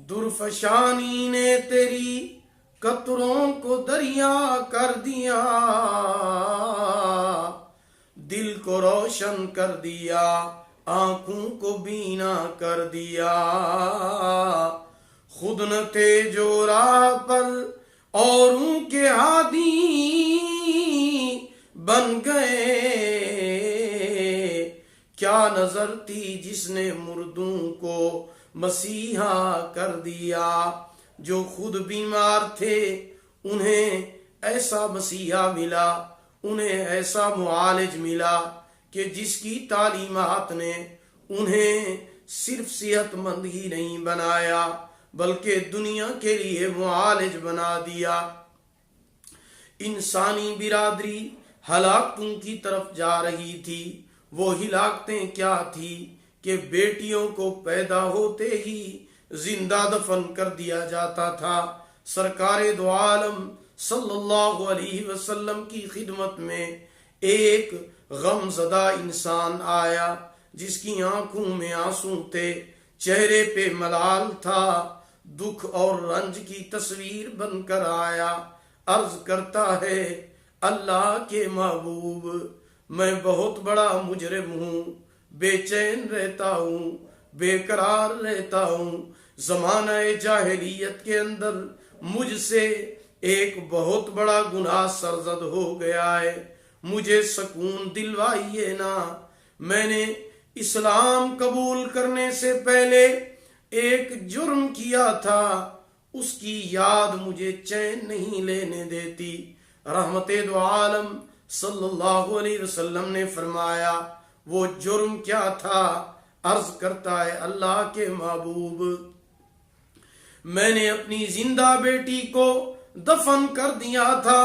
درفشانی نے تیری قطروں کو دریا کر دیا، دل کو روشن کر دیا، آنکھوں کو بینا کر دیا۔ خود نہ تھے جو راہ پر اوروں کے ہادی بن گئے، کیا نظر تھی جس نے مردوں کو مسیحا کر دیا۔ جو خود بیمار تھے انہیں ایسا مسیحا ملا، انہیں ایسا معالج ملا کہ جس کی تعلیمات نے انہیں صرف صحت مند ہی نہیں بنایا بلکہ دنیا کے لیے معالج بنا دیا۔ انسانی برادری ہلاکتوں کی طرف جا رہی تھی۔ وہ ہلاکتیں کیا تھی کہ بیٹیوں کو پیدا ہوتے ہی زندہ دفن کر دیا جاتا تھا۔ سرکار دو عالم صلی اللہ علیہ وسلم کی خدمت میں ایک غم زدہ انسان آیا جس کی آنکھوں میں آنسو تھے، چہرے پہ ملال تھا، دکھ اور رنج کی تصویر بن کر آیا۔ عرض کرتا ہے، اللہ کے محبوب، میں بہت بڑا مجرم ہوں، بے چین رہتا ہوں، بے قرار رہتا ہوں۔ زمانہ جاہلیت کے اندر مجھ سے ایک بہت بڑا گناہ سرزد ہو گیا ہے، مجھے سکون دلوائیے نا۔ میں نے اسلام قبول کرنے سے پہلے ایک جرم کیا تھا، اس کی یاد مجھے چین نہیں لینے دیتی۔ رحمت دو عالم صلی اللہ علیہ وسلم نے فرمایا، وہ جرم کیا تھا؟ عرض کرتا ہے، اللہ کے محبوب، میں نے اپنی زندہ بیٹی کو دفن کر دیا تھا۔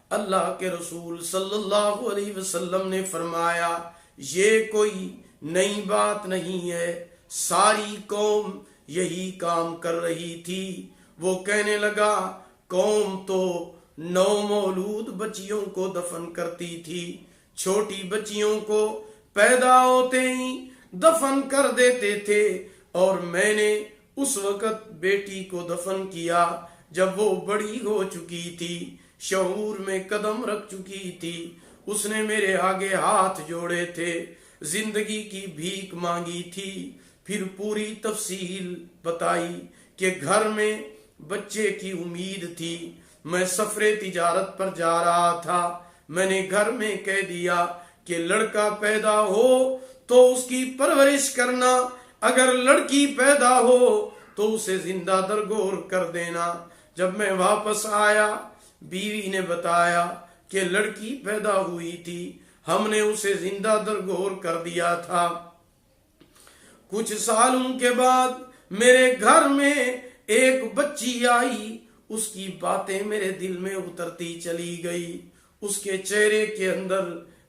اللہ کے رسول صلی اللہ علیہ وسلم نے فرمایا، یہ کوئی نئی بات نہیں ہے، ساری قوم یہی کام کر رہی تھی۔ وہ کہنے لگا، قوم تو نومولود بچیوں کو دفن کرتی تھی، چھوٹی بچیوں کو پیدا ہوتے ہی دفن کر دیتے تھے، اور میں نے اس وقت بیٹی کو دفن کیا جب وہ بڑی ہو چکی تھی، شعور میں قدم رکھ چکی تھی۔ اس نے میرے آگے ہاتھ جوڑے تھے، زندگی کی بھیک مانگی تھی، پھر پوری تفصیل بتائی کہ گھر میں بچے کی امید تھی، میں سفر تجارت پر جا رہا تھا، میں نے گھر میں کہہ دیا کہ لڑکا پیدا ہو تو اس کی پرورش کرنا، اگر لڑکی پیدا ہو تو اسے زندہ درگور کر دینا۔ جب میں واپس آیا، بیوی نے بتایا کہ لڑکی پیدا ہوئی تھی، ہم نے اسے زندہ درگور کر دیا تھا۔ کچھ سالوں کے بعد میرے گھر میں ایک بچی آئی، اس کی باتیں میرے دل میں اترتی چلی گئی۔ اس کے چہرے کے اندر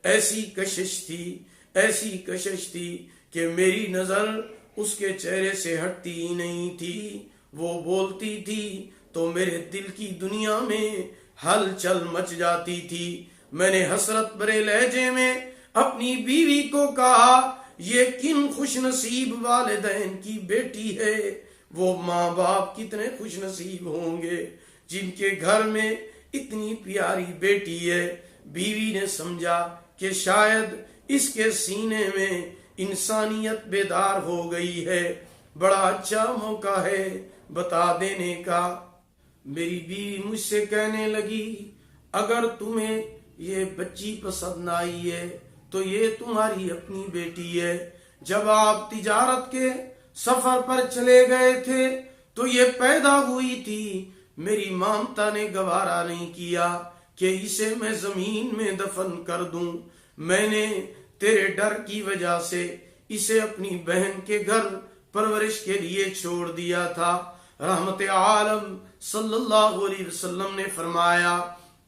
ایسی کشش تھی، ایسی کشش تھی کہ میری نظر اس کے چہرے سے ہٹتی ہی نہیں تھی۔ وہ بولتی تھی تو میرے دل کی دنیا میں ہلچل مچ جاتی تھی۔ میں نے حسرت بھرے لہجے میں اپنی بیوی کو کہا، یہ کن خوش نصیب والدین کی بیٹی ہے، وہ ماں باپ کتنے خوش نصیب ہوں گے جن کے گھر میں اتنی پیاری بیٹی ہے۔ بیوی نے سمجھا کہ شاید اس کے سینے میں انسانیت بیدار ہو گئی ہے، بڑا اچھا موقع ہے بتا دینے کا۔ میری بیوی مجھ سے کہنے لگی، اگر تمہیں یہ بچی پسند آئی ہے تو یہ تمہاری اپنی بیٹی ہے۔ جب آپ تجارت کے سفر پر چلے گئے تھے تو یہ پیدا ہوئی تھی، میری مامتا نے گوارا نہیں کیا کہ اسے میں زمین میں دفن کر دوں۔ میں نے تیرے ڈر کی وجہ سے اسے اپنی بہن کے گھر پرورش کے لیے چھوڑ دیا تھا۔ رحمت عالم صلی اللہ علیہ وسلم نے فرمایا،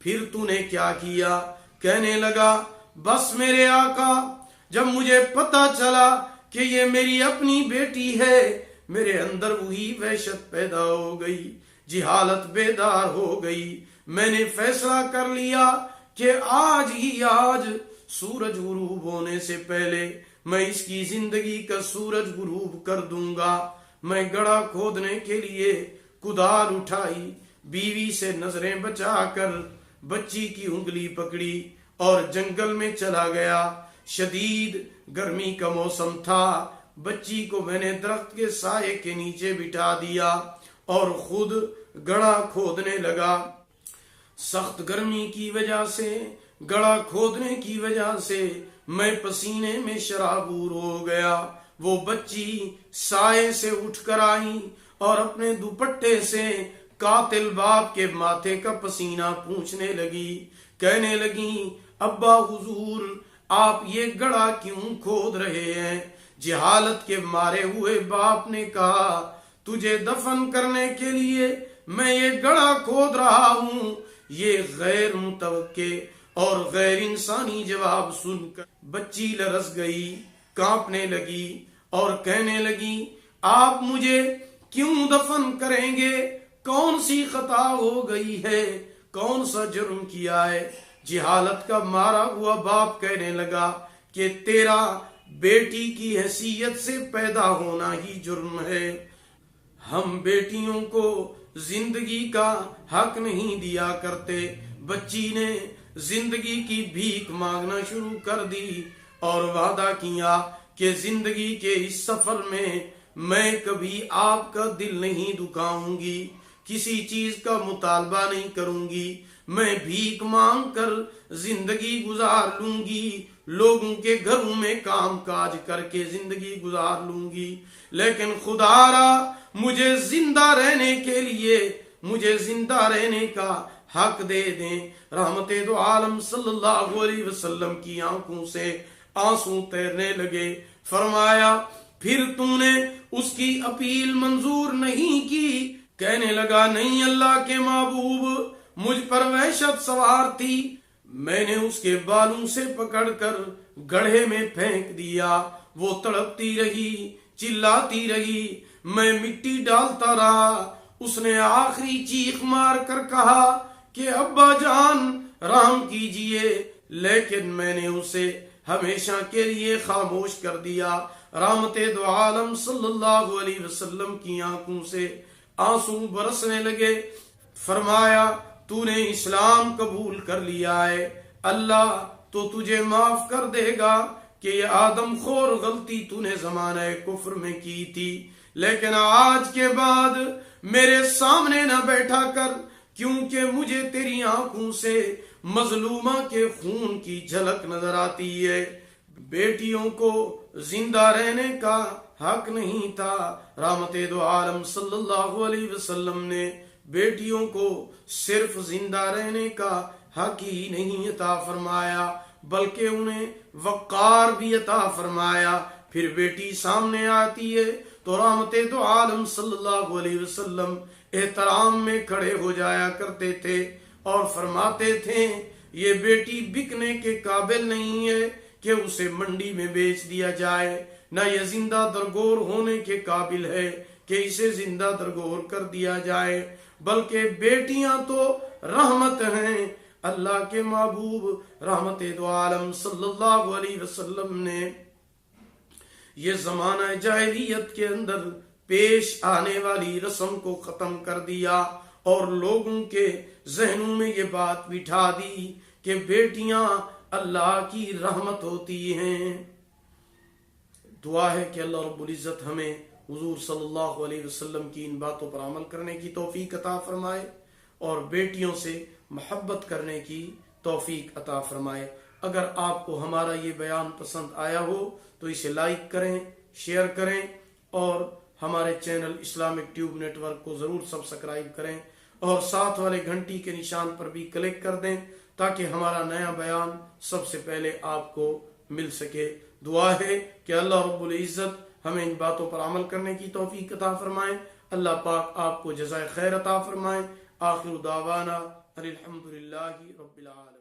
پھر تو نے کیا کیا؟ کہنے لگا، بس میرے آقا، جب مجھے پتا چلا کہ یہ میری اپنی بیٹی ہے، میرے اندر وہی وحشت پیدا ہو گئی، جہالت بیدار ہو گئی۔ میں نے فیصلہ کر لیا کہ آج ہی آج سورج غروب ہونے سے پہلے میں اس کی زندگی کا سورج غروب کر دوں گا۔ میں گڑھا کھودنے کے لیے کدال اٹھائی، بیوی سے نظریں بچا کر بچی کی انگلی پکڑی اور جنگل میں چلا گیا۔ شدید گرمی کا موسم تھا، بچی کو میں نے درخت کے سائے کے نیچے بٹھا دیا اور خود گڑھا کھودنے لگا۔ سخت گرمی کی وجہ سے، گڑھا کھودنے کی وجہ سے میں پسینے میں شرابور ہو گیا۔ وہ بچی سائے سے اٹھ کر آئی اور اپنے دوپٹے سے قاتل باپ کے ماتھے کا پسینہ پوچھنے لگی، کہنے لگی، ابا حضور آپ یہ گڑھا کیوں کھود رہے ہیں؟ جہالت کے مارے ہوئے باپ نے کہا، تجھے دفن کرنے کے لیے میں یہ گڑھا کھود رہا ہوں۔ یہ غیر متوقع اور غیر انسانی جواب سن کر بچی لرز گئی، کانپنے لگی اور کہنے لگی، آپ مجھے کیوں دفن کریں گے؟ کون سی خطا ہو گئی ہے؟ کون سا جرم کیا ہے؟ جہالت کا مارا ہوا باپ کہنے لگا کہ تیرا بیٹی کی حیثیت سے پیدا ہونا ہی جرم ہے۔ ہم بیٹیوں کو زندگی کا حق نہیں دیا کرتے۔ بچی نے زندگی کی بھیک مانگنا شروع کر دی اور وعدہ کیا کہ زندگی کے اس سفر میں کبھی آپ کا دل نہیں دکھاؤں گی، کسی چیز کا مطالبہ نہیں کروں گی، میں بھیک مانگ کر زندگی گزار لوں گی، لوگوں کے گھروں میں کام کاج کر کے زندگی گزار لوں گی، لیکن خدا را مجھے زندہ رہنے کے لیے، مجھے زندہ رہنے کا حق دے دیں۔ رحمت دو عالم صلی اللہ علیہ وسلم کی آنکھوں سے آنسو تیرنے لگے۔ فرمایا، پھر تو نے اس کی اپیل منظور نہیں کی؟ کہنے لگا، نہیں اللہ کے محبوب، مجھ پر وحشت سوار تھی، میں نے اس کے بالوں سے پکڑ کر گڑھے میں پھینک دیا۔ وہ تڑپتی رہی، چلاتی رہی، میں مٹی ڈالتا رہا۔ اس نے آخری چیخ مار کر کہا کہ ابا جان رحم کیجئے، لیکن میں نے اسے ہمیشہ کے لیے خاموش کر دیا۔ رحمت دو عالم صلی اللہ علیہ وسلم کی آنکھوں سے آنسو برسنے لگے۔ فرمایا، تو نے اسلام قبول کر لیا ہے، اللہ تو تجھے معاف کر دے گا کہ یہ آدم خور غلطی تو نے زمانہ کفر میں کی تھی، لیکن آج کے بعد میرے سامنے نہ بیٹھا کر، کیونکہ مجھے تیری آنکھوں سے مظلومہ کے خون کی جھلک نظر آتی ہے۔ بیٹیوں کو زندہ رہنے کا حق نہیں تھا۔ رحمت دو عالم صلی اللہ علیہ وسلم نے بیٹیوں کو صرف زندہ رہنے کا حق ہی نہیں عطا فرمایا، بلکہ انہیں وقار بھی عطا فرمایا۔ پھر بیٹی سامنے آتی ہے تو رحمت دو عالم صلی اللہ علیہ وسلم احترام میں کھڑے ہو جایا کرتے تھے اور فرماتے تھے، یہ بیٹی بکنے کے قابل نہیں ہے کہ اسے منڈی میں بیچ دیا جائے، نہ یہ زندہ درگور ہونے کے قابل ہے کہ اسے زندہ درگور کر دیا جائے، بلکہ بیٹیاں تو رحمت ہیں۔ اللہ کے محبوب رحمت دو عالم صلی اللہ علیہ وسلم نے یہ زمانہ جاہلیت کے اندر پیش آنے والی رسم کو ختم کر دیا اور لوگوں کے ذہنوں میں یہ بات بٹھا دی کہ بیٹیاں اللہ کی رحمت ہوتی ہیں۔ دعا ہے کہ اللہ رب العزت ہمیں حضور صلی اللہ علیہ وسلم کی ان باتوں پر عمل کرنے کی توفیق عطا فرمائے اور بیٹیوں سے محبت کرنے کی توفیق عطا فرمائے۔ اگر آپ کو ہمارا یہ بیان پسند آیا ہو تو اسے لائک کریں، شیئر کریں اور ہمارے channel Islamic Tube Network کو ضرور سبسکرائب کریں اور ساتھ والے گھنٹی کے نشان پر بھی کلک کر دیں تاکہ ہمارا نیا بیان سب سے پہلے آپ کو مل سکے۔ دعا ہے کہ اللہ رب العزت ہمیں ان باتوں پر عمل کرنے کی توفیق عطا فرمائے۔ اللہ پاک آپ کو جزائے خیر عطا فرمائے۔ آخر دعوانا الحمدللہ رب العالمین۔